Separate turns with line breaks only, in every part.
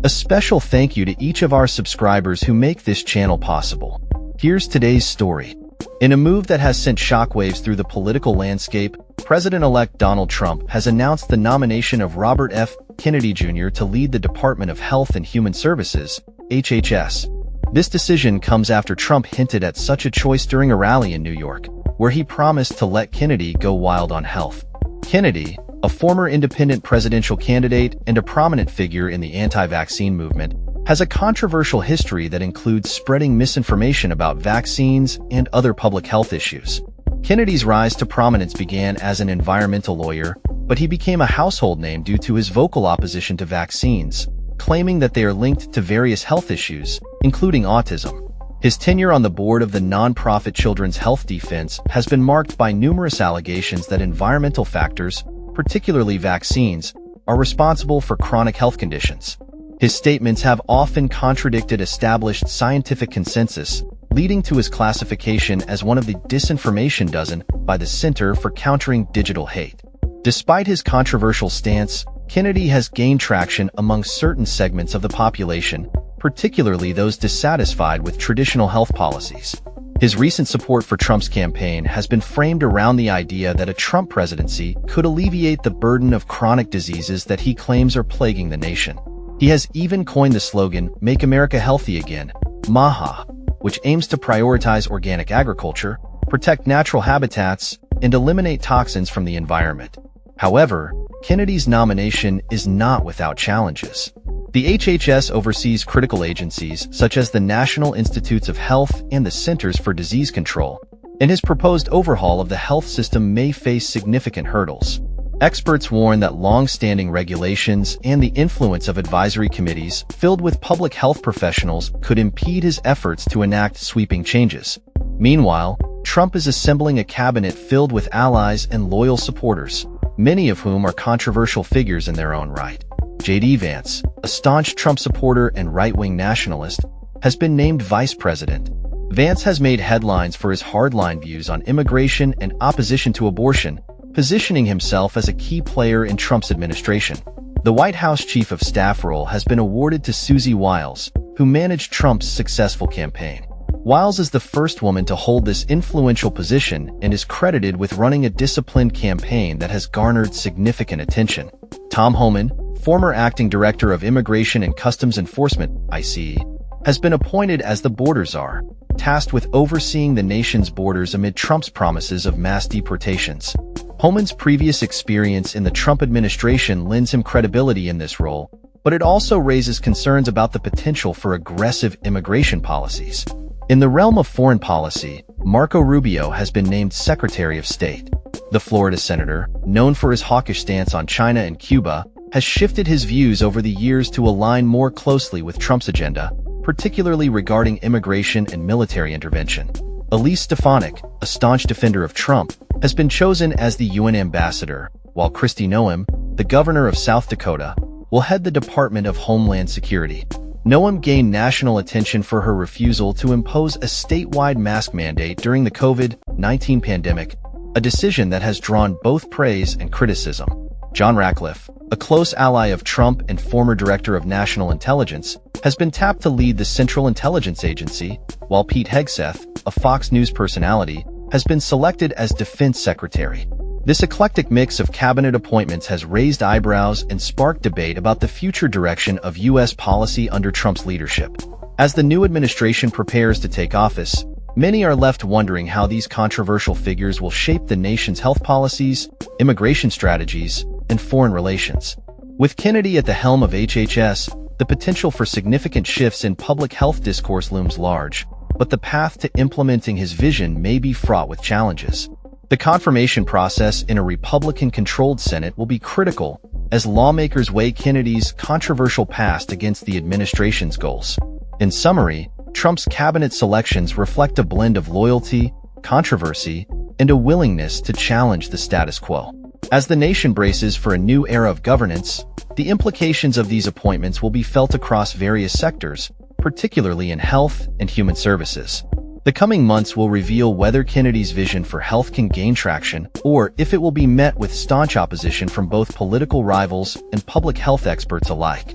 A special thank you to each of our subscribers who make this channel possible. Here's today's story. In a move that has sent shockwaves through the political landscape, President-elect Donald Trump has announced the nomination of Robert F. Kennedy Jr. to lead the Department of Health and Human Services, HHS. This decision comes after Trump hinted at such a choice during a rally in New York, where he promised to let Kennedy go wild on health. Kennedy, a former independent presidential candidate and a prominent figure in the anti-vaccine movement, has a controversial history that includes spreading misinformation about vaccines and other public health issues. Kennedy's rise to prominence began as an environmental lawyer, but he became a household name due to his vocal opposition to vaccines, claiming that they are linked to various health issues, including autism. His tenure on the board of the nonprofit Children's Health Defense has been marked by numerous allegations that environmental factors, particularly vaccines, are responsible for chronic health conditions. His statements have often contradicted established scientific consensus, leading to his classification as one of the disinformation dozen by the Center for Countering Digital Hate. Despite his controversial stance, Kennedy has gained traction among certain segments of the population, particularly those dissatisfied with traditional health policies. His recent support for Trump's campaign has been framed around the idea that a Trump presidency could alleviate the burden of chronic diseases that he claims are plaguing the nation. He has even coined the slogan, "Make America Healthy Again," MAHA, which aims to prioritize organic agriculture, protect natural habitats, and eliminate toxins from the environment. However, Kennedy's nomination is not without challenges. The HHS oversees critical agencies such as the National Institutes of Health and the Centers for Disease Control, and his proposed overhaul of the health system may face significant hurdles. Experts warn that long-standing regulations and the influence of advisory committees filled with public health professionals could impede his efforts to enact sweeping changes. Meanwhile, Trump is assembling a cabinet filled with allies and loyal supporters, many of whom are controversial figures in their own right. J.D. Vance, a staunch Trump supporter and right-wing nationalist, has been named vice president. Vance has made headlines for his hardline views on immigration and opposition to abortion, positioning himself as a key player in Trump's administration. The White House chief of staff role has been awarded to Susie Wiles, who managed Trump's successful campaign. Wiles is the first woman to hold this influential position and is credited with running a disciplined campaign that has garnered significant attention. Tom Homan, former acting director of Immigration and Customs Enforcement, ICE, has been appointed as the border czar, tasked with overseeing the nation's borders amid Trump's promises of mass deportations. Homan's previous experience in the Trump administration lends him credibility in this role, but it also raises concerns about the potential for aggressive immigration policies. In the realm of foreign policy, Marco Rubio has been named Secretary of State. The Florida senator, known for his hawkish stance on China and Cuba, has shifted his views over the years to align more closely with Trump's agenda, particularly regarding immigration and military intervention. Elise Stefanik, a staunch defender of Trump, has been chosen as the UN ambassador, while Kristi Noem, the governor of South Dakota, will head the Department of Homeland Security. Noem gained national attention for her refusal to impose a statewide mask mandate during the COVID-19 pandemic, a decision that has drawn both praise and criticism. John Ratcliffe, a close ally of Trump and former director of national intelligence, has been tapped to lead the Central Intelligence Agency, while Pete Hegseth, a Fox News personality, has been selected as Defense Secretary. This eclectic mix of cabinet appointments has raised eyebrows and sparked debate about the future direction of U.S. policy under Trump's leadership. As the new administration prepares to take office, many are left wondering how these controversial figures will shape the nation's health policies, immigration strategies, and foreign relations. With Kennedy at the helm of HHS, the potential for significant shifts in public health discourse looms large, but the path to implementing his vision may be fraught with challenges. The confirmation process in a Republican-controlled Senate will be critical as lawmakers weigh Kennedy's controversial past against the administration's goals. In summary, Trump's cabinet selections reflect a blend of loyalty, controversy, and a willingness to challenge the status quo. As the nation braces for a new era of governance, the implications of these appointments will be felt across various sectors, particularly in health and human services. The coming months will reveal whether Kennedy's vision for health can gain traction, or if it will be met with staunch opposition from both political rivals and public health experts alike.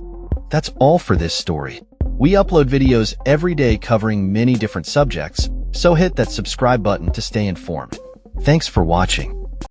That's all for this story. We upload videos every day covering many different subjects, so hit that subscribe button to stay informed. Thanks for watching.